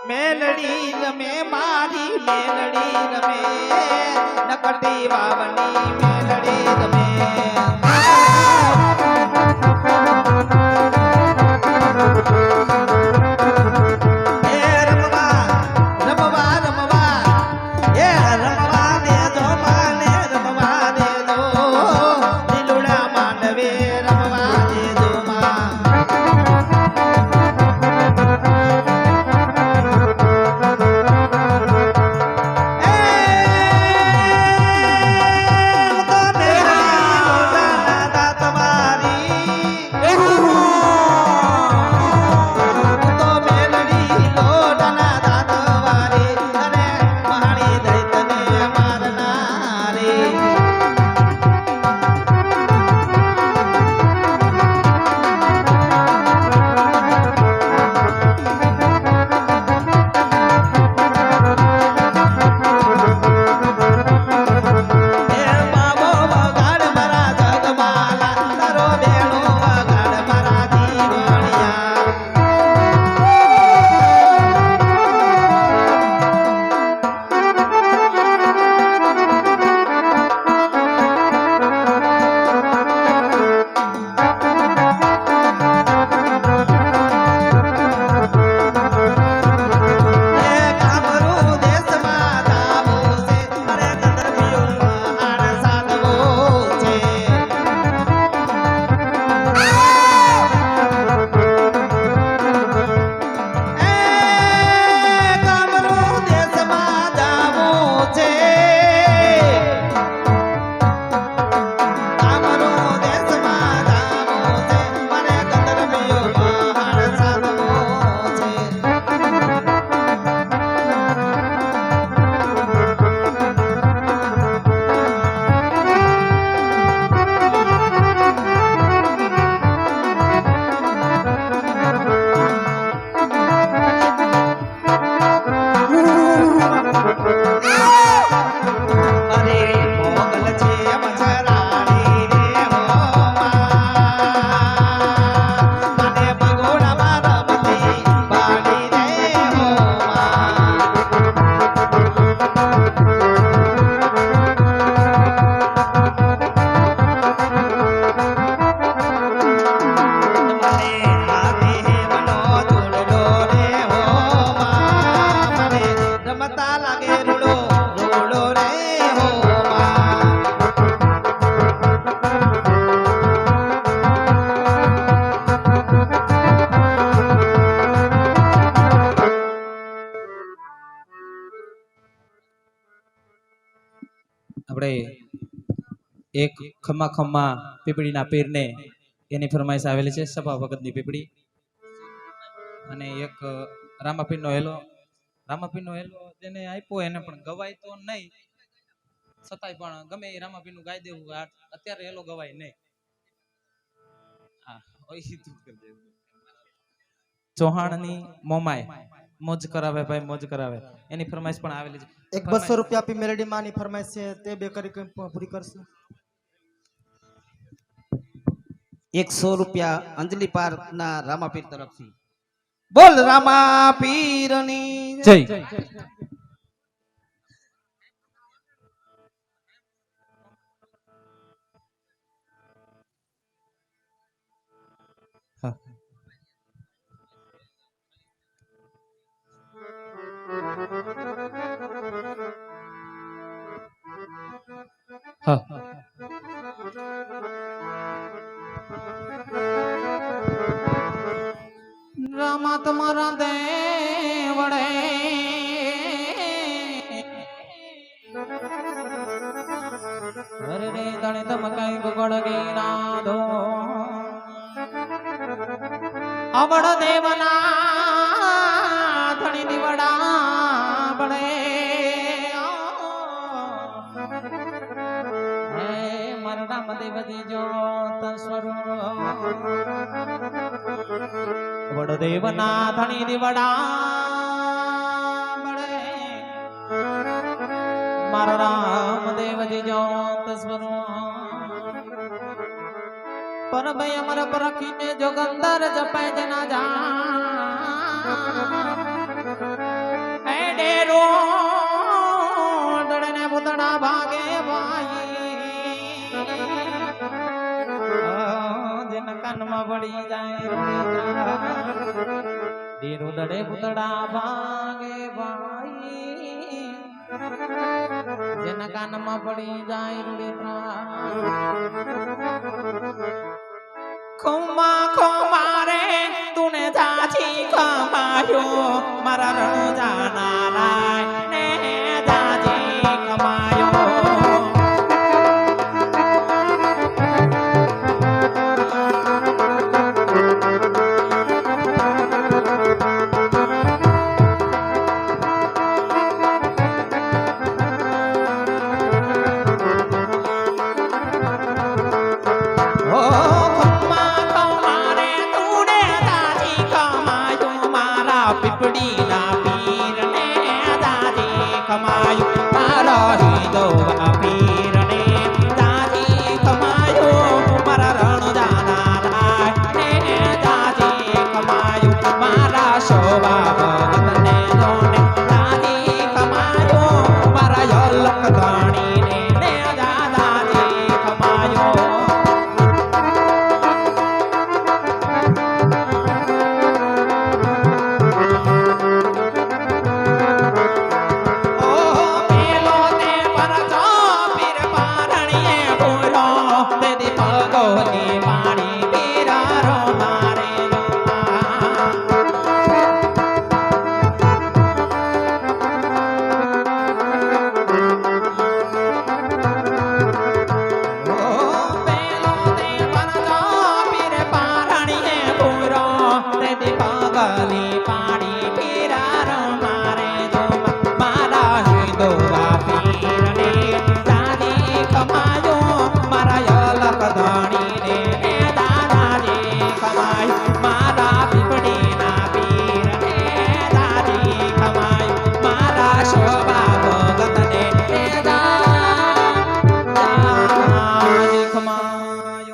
મેલડી રમે મારી મેલડી રમે નકટી વાવની મેલડી રમે આપણે એક ખમ્મા ખમ્મા પીપળીના પીરને એની ફરમાઈશ આવેલી છે સભા વખતની પીપળી અને એક રામાપીરનો હેલો જેને આપ્યો એને પણ ગવાય તો નહીં છતાંય પણ ગમે એ રામાપીરનું ગાઈ દેવું અત્યારે હેલો ગવાય નહીં ચૌહાણની મોમાય મોજ કરાવે ભાઈ મોજ કરાવે એની ફરમાઈશ પણ આવેલી છે એક 200 રૂપિયા આપી મેલડી માની ફરમાઈશ છે તે બે કરી પૂરી કરશે 100 રૂપિયા અંજલિ પાર ના રામાપીર તરફથી બોલ રામાપીરની જય હા રામા તમારા દેવડે હરે તણે તમ કઈ ગોગળ ગીના દો અવડ દેવના ધણી દીવડા બળે હે મર રામદેવ દીજો તસ્વરો વડદેવના ધણી દીવડા બળે મારા રામદેવજી જોત સ્વરો પરભય અમર પરખીને જોગંદર જપે જના જા કાનમાં પડી જાય ધીરુ દડે પૂતળા ભાગે ભાઈ જેના કાનમાં પડી જાય રૂડેત્રા ખુમા ખુમા રે તુને જાજી કમાયો મારા રણુ જાનારાય ને જાજી કમાયો પીપડી ના પીર ને દાદી કમાયું મારા હિંદોવા પીર ને દાદી કમાયું મારા રણ જાનારાય ને દાદી કમાયું મારા શોભા ભગત ને જોને દાદી કમાયું મારા યલક ધણી ને દાદી કમાયું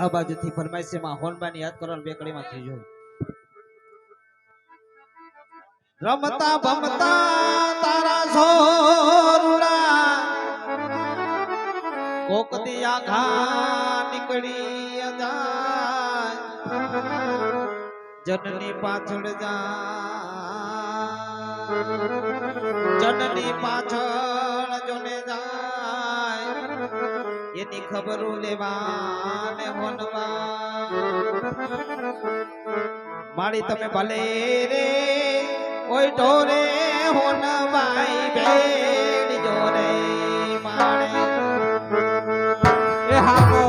આ બાજુથી ફરમાઈશમાં હોનબાની યાદ કરવાનું બે કડીમાં થઈ જો રમતા ભમતા તારા સોરુડા કોક દિયા ઘા નીકળી જાય જનની પાછળ જા જનની પાછળ જોને જાય એની ખબરો લેવા ને હોનવા મારી તમે ભલે રે ઓય ઢોરે હોનવાઈ ભેડ જોરે મારે એ હાકો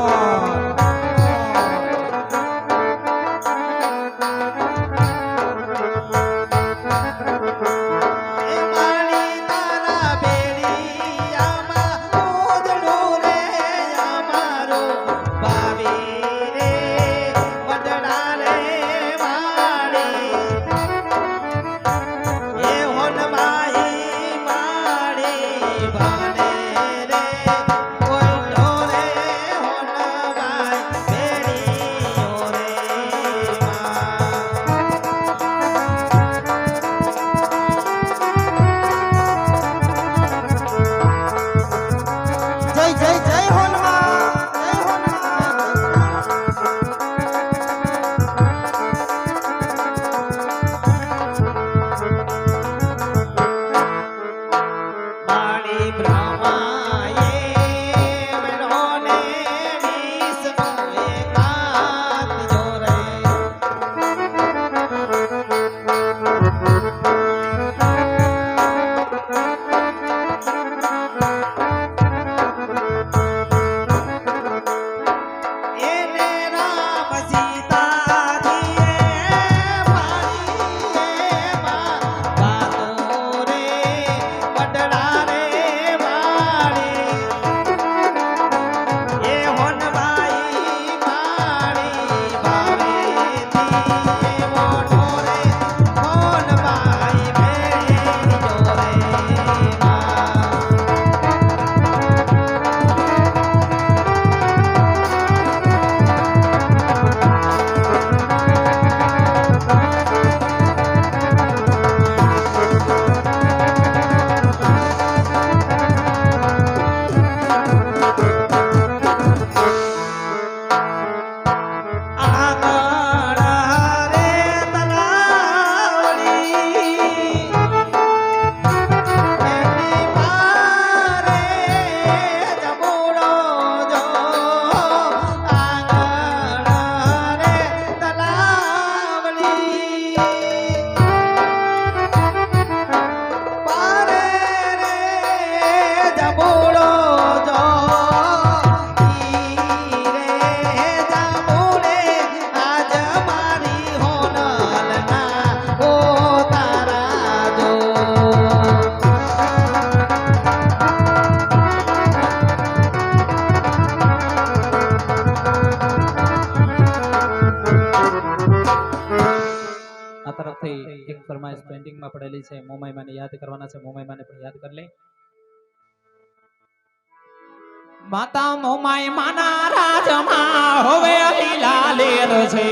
ફરમાઈશ પેન્ટિંગમાં પડેલી છે. મોમાઈમાને યાદ કરવાના છે. મોમાઈમાને પણ યાદ કરી લે. માતા મોમાઈ માના રાજમાં હવે લીલા લેર છે.